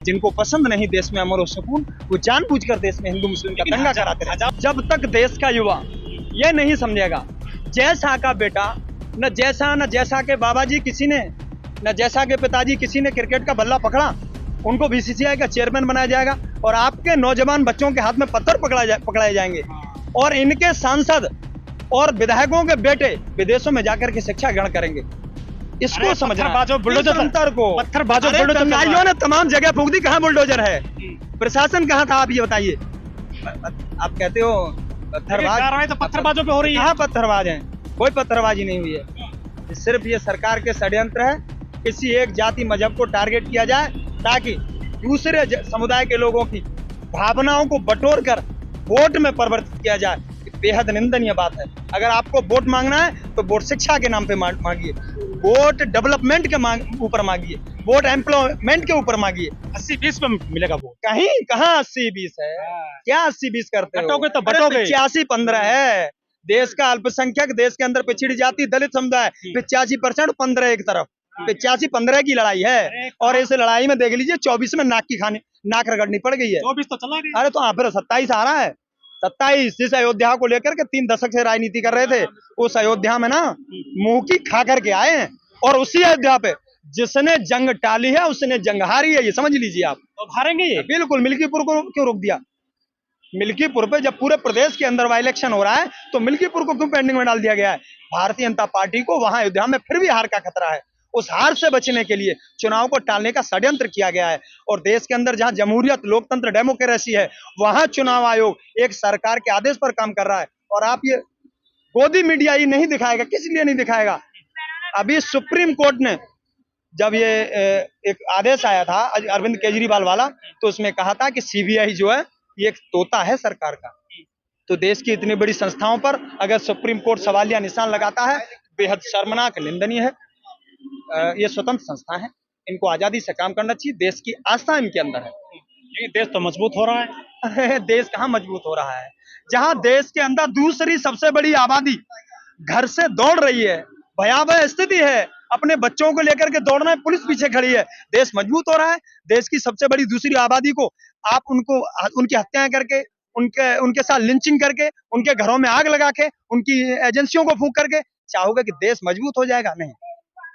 जिनको पसंद नहीं देश में अमर और सुकून, वो जानबूझकर देश में हिंदू मुस्लिम का दंगा कराते हैं। जब तक देश का युवा ये नहीं समझेगा, जैसा का बेटा न जैसा के बाबा जी किसी ने, न जैसा के पिताजी किसी ने क्रिकेट का बल्ला पकड़ा, उनको बीसीसीआई का चेयरमैन बनाया जाएगा और आपके नौजवान बच्चों के हाथ में पत्थर पकड़ाए जाएंगे और इनके सांसद और विधायकों के बेटे विदेशों में जाकर के शिक्षा ग्रहण करेंगे। इसको समझना, बुलडोजर को कन्नाइयों ने तमाम जगह फूंक दी, कहाँ बुलडोजर है? प्रशासन कहाँ था? आप ये बताइए। आप कहते हो पत्थरबाज, तो पत्थरबाजों पे हो रही है। कहाँ पत्थरबाज हैं? कोई पत्थरबाजी नहीं हुई है। सिर्फ ये सरकार के षड्यंत्र है, किसी एक जाति मजहब को टारगेट किया जाए ताकि दूसरे समुदाय के लोगों की भावनाओं को बटोर कर वोट में परिवर्तित किया जाए। बेहद निंदनीय बात है। अगर आपको वोट मांगना है तो वोट शिक्षा के नाम पे मांगिए, वोट डेवलपमेंट के ऊपर मांगिए, वोट एम्प्लॉयमेंट के ऊपर मांगिए। 80-20 में मिलेगा वोट। कहीं कहाँ 80-20 है? क्या 80-20 करते हो? बटोगे तो बटोगे। 85-15 है। देश का अल्पसंख्यक, देश के अंदर पिछड़ी जाति दलित समुदाय 85%, 15 एक तरफ। 85-15 की लड़ाई है और इस लड़ाई में देख लीजिए 24 में नाक रगड़नी पड़ गई है। 24 तो चला गया। अरे तो फिर 27 आ रहा है। 27 जिस अयोध्या को लेकर के 3 दशक से राजनीति कर रहे थे, उस अयोध्या में ना मुंह की खा करके आए हैं और उसी अयोध्या पे जिसने जंग टाली है उसने जंग हारी है, ये समझ लीजिए आप। तो हारेंगे ये बिल्कुल। मिल्कीपुर को क्यों रोक दिया? मिल्कीपुर पे जब पूरे प्रदेश के अंदर वाई इलेक्शन हो रहा है तो मिल्कीपुर को क्यों पेंडिंग में डाल दिया गया है? भारतीय जनता पार्टी को वहां अयोध्या में फिर भी हार का खतरा है। उस हार से बचने के लिए चुनाव को टालने का षड्यंत्र किया गया है और देश के अंदर जहां जमहूरियत, लोकतंत्र, डेमोक्रेसी है, वहां चुनाव आयोग एक सरकार के आदेश पर काम कर रहा है और आप ये गोदी मीडिया ही नहीं दिखाएगा। किस लिए नहीं दिखाएगा? अभी सुप्रीम कोर्ट ने जब ये एक आदेश आया था अरविंद केजरीवाल वाला, तो उसमें कहा था कि सीबीआई जो है ये एक तोता है सरकार का। तो देश की इतनी बड़ी संस्थाओं पर अगर सुप्रीम कोर्ट सवालिया निशान लगाता है, बेहद शर्मनाक, निंदनीय है। ये स्वतंत्र संस्था है, इनको आजादी से काम करना चाहिए। देश की आस्था इनके अंदर है। ये देश तो मजबूत हो रहा है। देश कहाँ मजबूत हो रहा है? जहां देश के अंदर दूसरी सबसे बड़ी आबादी घर से दौड़ रही है, भयावह स्थिति है, अपने बच्चों को लेकर के दौड़ना है, पुलिस पीछे खड़ी है, देश मजबूत हो रहा है। देश की सबसे बड़ी दूसरी आबादी को आप उनकी हत्याएं करके, उनके साथ लिंचिंग करके, उनके घरों में आग लगा के, उनकी एजेंसियों को फूंक करके चाहोगे कि देश मजबूत हो जाएगा? नहीं,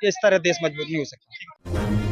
इस तरह देश मजबूत नहीं हो सकता।